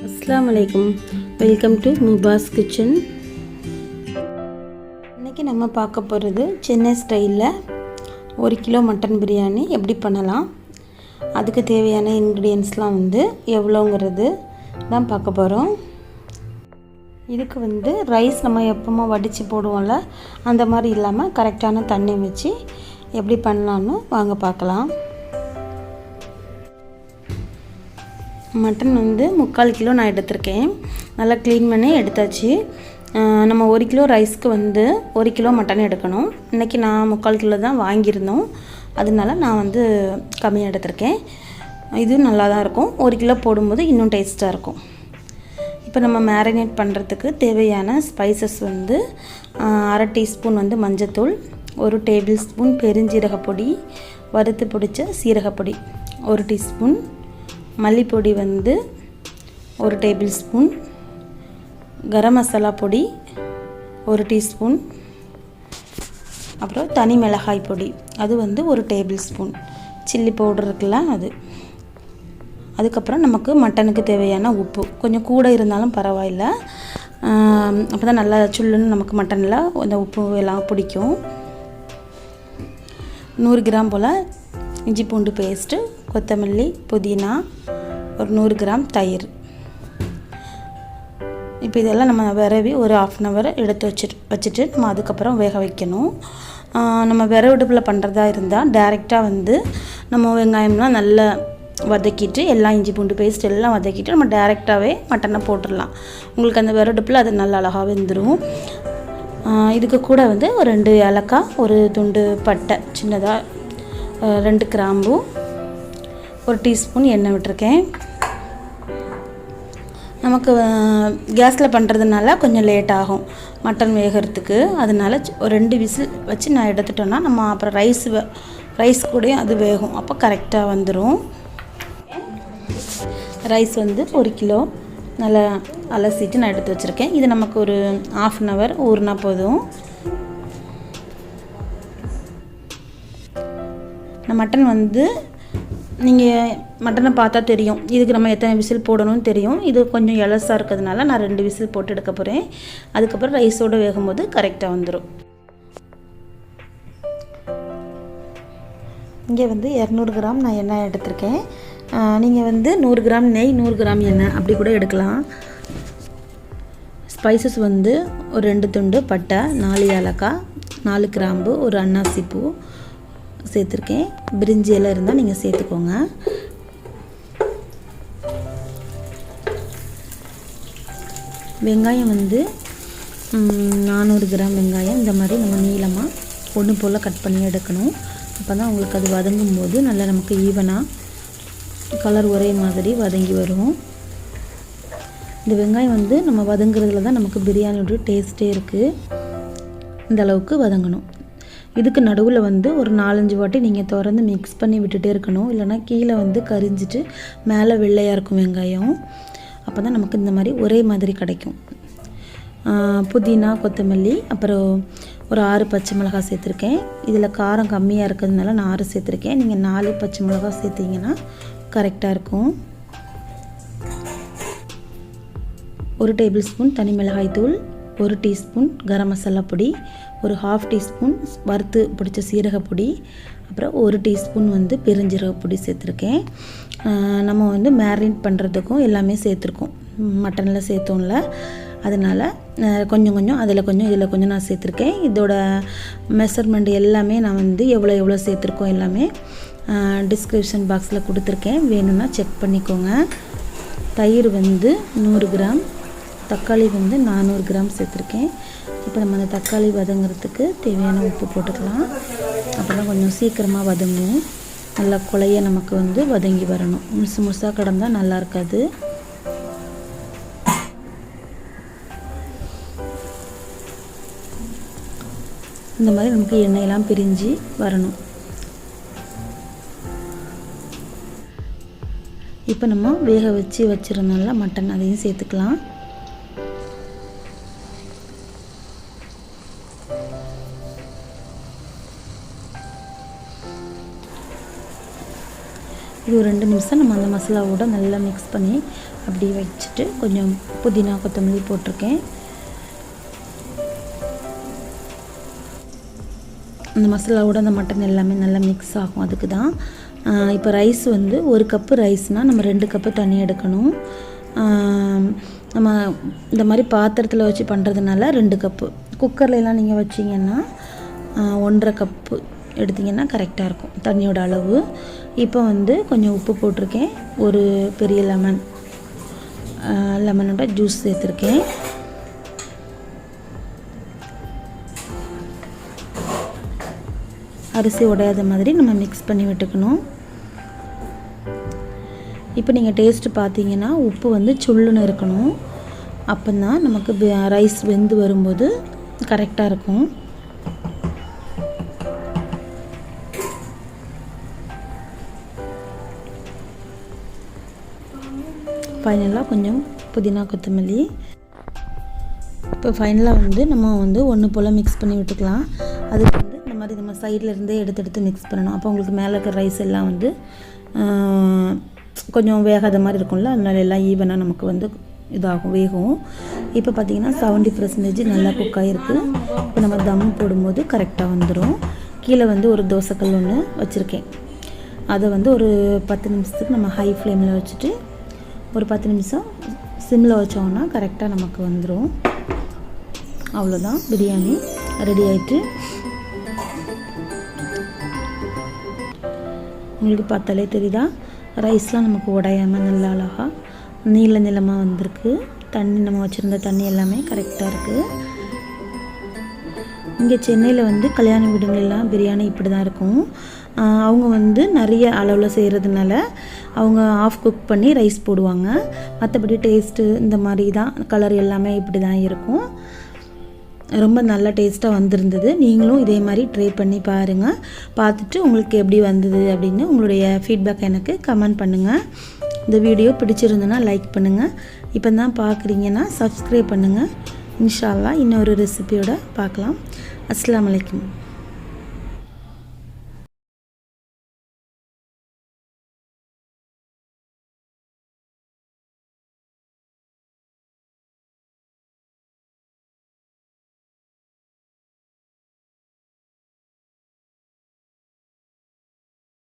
Assalamualaikum. Welcome to Muba's Kitchen. இன்னைக்கு நம்ம பார்க்க போகிறது சென்னை ஸ்டைலில் 1 கிலோ மட்டன் பிரியாணி எப்படி பண்ணலாம், அதுக்கு தேவையான இன்க்ரீடியன்ட்ஸ்லாம் எவ்வளோங்கிறது தான் பார்க்க போகிறோம். இதுக்கு ரைஸ் நம்ம எப்பவுமே வடித்து போடுவோம்ல, அந்த மாதிரி இல்லாமல் கரெக்டான தண்ணி வச்சு எப்படி பண்ணலான்னு வாங்க பார்க்கலாம். மட்டன் 3/4 கிலோ நான் எடுத்திருக்கேன். நல்லா க்ளீன் பண்ணி எடுத்தாச்சு. நம்ம 1 கிலோ ரைஸ்க்கு 1 கிலோ மட்டன் எடுக்கணும். இன்றைக்கி நான் 3/4 கிலோ தான் வாங்கியிருந்தோம், அதனால நான் கம்மியாக எடுத்திருக்கேன். இதுவும் நல்லா தான் இருக்கும். 1 கிலோ போடும்போது இன்னும் டேஸ்ட்டாக இருக்கும். இப்போ நம்ம மேரினேட் பண்ணுறதுக்கு தேவையான ஸ்பைசஸ் 1/2 டீஸ்பூன் மஞ்சத்தூள், 1 டேபிள் ஸ்பூன் பெருஞ்சீரகப்பொடி, வறுத்து பிடிச்ச சீரகப்பொடி 1 teaspoon, மல்லிப்பொடி 1 table spoon, garam masala பொடி 1 டீஸ்பூன், அப்புறம் தனி மிளகாய் பொடி அது 1 டேபிள் ஸ்பூன், சில்லி பவுடர் இருக்குல்ல அது. அதுக்கப்புறம் நமக்கு மட்டனுக்கு தேவையான உப்பு கொஞ்சம் கூட இருந்தாலும் பரவாயில்ல, அப்போ தான் நல்லா சுள்ளுன்னு நமக்கு மட்டனில் அந்த உப்பு எல்லாம் பிடிக்கும். 100 கிராம் போல் இஞ்சி பூண்டு பேஸ்ட்டு, கொத்தமல்லி, புதினா, ஒரு 100 கிராம் தயிர். இப்போ இதெல்லாம் நம்ம விரவி ஒரு 1/2 hour எடுத்து வச்சுட்டு நம்ம அதுக்கப்புறம் வேக வைக்கணும். நம்ம விரவடுப்பில் பண்ணுறதா இருந்தால் டைரெக்டாக நம்ம வெங்காயம்லாம் நல்லா வதக்கிட்டு எல்லாம் இஞ்சி பூண்டு பேஸ்ட் எல்லாம் வதக்கிட்டு நம்ம டைரெக்டாகவே மட்டனை போட்டுடலாம். உங்களுக்கு அந்த விரவடுப்பில் அது நல்லா அழகாக வெந்துடும். இதுக்கு கூட ஒரு 2 ஏலக்காய், ஒரு துண்டு பட்டை சின்னதாக, 2 கிராம்பு, 1 டீஸ்பூன் எண்ணெய் விட்டுருக்கேன். நமக்கு கேஸில் பண்ணுறதுனால கொஞ்சம் லேட் ஆகும் மட்டன் வேகிறதுக்கு, அதனால் ஒரு 2 விசில் வச்சு நான் எடுத்துட்டோன்னா நம்ம அப்புறம் ரைஸ் கூடயும் அது வேகும், அப்போ கரெக்டாக வந்துடும். ரைஸ் 1 கிலோ நல்லா அலசிட்டு நான் எடுத்து வச்சுருக்கேன். இது நமக்கு ஒரு 1/2 hour ஊறினா போதும். நான் மட்டன் நீங்கள் மட்டனை பார்த்தா தெரியும், இதுக்கு நம்ம எத்தனை விசில் போடணும்னு தெரியும். இது கொஞ்சம் எலசாக இருக்கிறதுனால நான் 2 விசில் போட்டு எடுக்க போகிறேன். அதுக்கப்புறம் ரைஸோடு வேகும்போது கரெக்டாக வந்துடும். இங்கே 200 கிராம் நான் எண்ணெய் எடுத்திருக்கேன். நீங்கள் 100 கிராம் நெய், 100 கிராம் எண்ணெய் அப்படி கூட எடுக்கலாம். ஸ்பைசஸ் ஒரு 2 துண்டு பட்டை, 4 ஏலக்காய், 4 கிராம்பு, ஒரு அன்னாசிப்பூ சேர்த்துருக்கேன். பிரிஞ்சி எல்லாம் இருந்தால் நீங்கள் சேர்த்துக்கோங்க. வெங்காயம் 400 கிராம் வெங்காயம் இந்த மாதிரி நம்ம நீளமாக ஒன்று போல் கட் பண்ணி எடுக்கணும். அப்போ தான் உங்களுக்கு அது வதங்கும் போது நல்லா நமக்கு ஈவனாக கலர் ஒரே மாதிரி வதங்கி வரும். இந்த வெங்காயம் நம்ம வதங்குறதுல தான் நமக்கு பிரியாணியோட டேஸ்ட்டே இருக்குது. இந்த அளவுக்கு வதங்கணும். இதுக்கு நடுவில் ஒரு 4-5 வாட்டி நீங்கள் திறந்து மிக்ஸ் பண்ணி விட்டுட்டே இருக்கணும், இல்லைனா கீழே கரிஞ்சிட்டு மேலே வெள்ளையாக இருக்கும் வெங்காயம். அப்போ தான் நமக்கு இந்த மாதிரி ஒரே மாதிரி கிடைக்கும். புதினா, கொத்தமல்லி, அப்புறம் ஒரு 6 பச்சை மிளகாய் சேர்த்துருக்கேன். இதில் காரம் கம்மியாக இருக்கிறதுனால நான் 6 சேர்த்துருக்கேன். நீங்கள் 4 பச்சை மிளகாய் சேர்த்திங்கன்னா கரெக்டாக இருக்கும். 1 டேபிள் ஸ்பூன் தனி மிளகாய் தூள், 1 டீஸ்பூன் கரம் மசாலா பொடி, ஒரு 1/2 டீஸ்பூன் வறுத்து பிடிச்ச சீரகப்பொடி, அப்புறம் 1 டீஸ்பூன் பெருஞ்சீரகப்பொடி சேர்த்துருக்கேன். நம்ம மேரினேட் பண்ணுறதுக்கும் எல்லாமே சேர்த்துருக்கோம், மட்டனில் சேர்த்தோம்ல, அதனால் கொஞ்சம் கொஞ்சம் அதில் கொஞ்சம் இதில் கொஞ்சம் நான் சேர்த்துருக்கேன். இதோட மெஷர்மெண்ட் எல்லாமே நான் எவ்வளோ சேர்த்துருக்கோம் எல்லாமே டிஸ்கிரிப்ஷன் பாக்ஸில் கொடுத்துருக்கேன், வேணும்னா செக் பண்ணிக்கோங்க. தயிர் 100 கிராம், தக்காளி 400 கிராம் சேர்த்துருக்கேன். இப்போ நம்ம அந்த தக்காளி வதங்கிறதுக்கு தேவையான உப்பு போட்டுக்கலாம். அப்போ தான் கொஞ்சம் சீக்கிரமாக வதங்கும். நல்லா குழைய நமக்கு வதங்கி வரணும். முழுசாக கிடந்தால் நல்லா இருக்காது. இந்த மாதிரி நமக்கு எண்ணெயெல்லாம் பிரிஞ்சு வரணும். இப்போ நம்ம வேக வச்சுருந்தோம்ல மட்டன், அதையும் சேர்த்துக்கலாம். இது ஒரு 2 நிமிஷம் நம்ம அந்த மசாலாவோட நல்லா மிக்ஸ் பண்ணி அப்படியே வச்சுட்டு கொஞ்சம் புதினா கொத்தமல்லி போட்டிருக்கேன். அந்த மசாலாவோட அந்த மட்டன் எல்லாமே நல்லா மிக்ஸ் ஆகும். அதுக்கு தான் இப்போ ரைஸ் வந்து 1 கப்பு ரைஸ்னால் நம்ம 2 கப்பு தண்ணி எடுக்கணும். நம்ம இந்த மாதிரி பாத்திரத்தில் வச்சு பண்ணுறதுனால 2 கப்பு, குக்கர்லாம் நீங்கள் வச்சிங்கன்னா 1.5 கப்பு எடுத்திங்கன்னா கரெக்டாக இருக்கும் தண்ணியோட அளவு. இப்போ வந்து கொஞ்சம் உப்பு போட்டிருக்கேன். ஒரு பெரிய லெமனோட ஜூஸ் சேர்த்துருக்கேன். அரிசி உடையாத மாதிரி நம்ம மிக்ஸ் பண்ணி விட்டுக்கணும். இப்போ நீங்கள் டேஸ்ட்டு பார்த்தீங்கன்னா உப்பு வந்து சுள்ளுன்னு இருக்கணும். அப்போ தான் நமக்கு ரைஸ் வெந்து வரும்போது கரெக்டாக இருக்கும். ஃபைனலாக கொஞ்சம் புதினா கொத்தமல்லி. இப்போ ஃபைனலாக வந்து நம்ம வந்து ஒன்று போல் மிக்ஸ் பண்ணி விட்டுக்கலாம். அதுக்கு வந்து இந்த மாதிரி நம்ம சைடில் இருந்தே எடுத்து மிக்ஸ் பண்ணணும். அப்போ உங்களுக்கு மேலே இருக்கிற ரைஸ் எல்லாம் வந்து கொஞ்சம் வேகாத மாதிரி இருக்கும்ல, அதனால எல்லாம் ஈவனாக நமக்கு வந்து இதாகும், வேகும். இப்போ பார்த்திங்கன்னா 70% நல்லா குக் ஆகிருக்கு. இப்போ நம்ம தம் போடும்போது கரெக்டாக வந்துடும். கீழே வந்து ஒரு தோசைக்கல் ஒன்று வச்சுருக்கேன். அதை வந்து ஒரு 10 நிமிஷத்துக்கு நம்ம ஹை ஃப்ளேமில் வச்சுட்டு ஒரு 10 நிமிஷம் சிம்மில் வச்சோம்னா கரெக்டாக நமக்கு வந்துடும். அவ்வளோதான், பிரியாணி ரெடி ஆகிட்டு. உங்களுக்கு பார்த்தாலே தெரியுதா, ரைஸ்லாம் நமக்கு உடையாமல் நல்லா அழகாக நீளமாக வந்திருக்கு. தண்ணி நம்ம வச்சுருந்த தண்ணி எல்லாமே கரெக்டாக இருக்குது. இங்கே சென்னையில் வந்து கல்யாண வீடுங்களெல்லாம் பிரியாணி இப்படி தான் இருக்கும். அவங்க வந்து நிறைய அளவில் செய்கிறதுனால அவங்க ஆஃப் குக் பண்ணி ரைஸ் போடுவாங்க. மற்றபடி டேஸ்ட்டு இந்த மாதிரி தான், கலர் எல்லாமே இப்படி தான் இருக்கும். ரொம்ப நல்ல டேஸ்ட்டாக வந்திருந்தது. நீங்களும் இதே மாதிரி ட்ரை பண்ணி பாருங்கள். பார்த்துட்டு உங்களுக்கு எப்படி வந்தது அப்படின்னு உங்களுடைய ஃபீட்பேக் எனக்கு கமெண்ட் பண்ணுங்கள். இந்த வீடியோ பிடிச்சிருந்ததுன்னா லைக் பண்ணுங்கள். இப்போ தான் பார்க்குறீங்கன்னா சப்ஸ்கிரைப் பண்ணுங்கள். இன்ஷா அல்லாஹ் இன்னொரு ரெசிபியோட பார்க்கலாம். அஸ்ஸலாமு அலைக்கும்.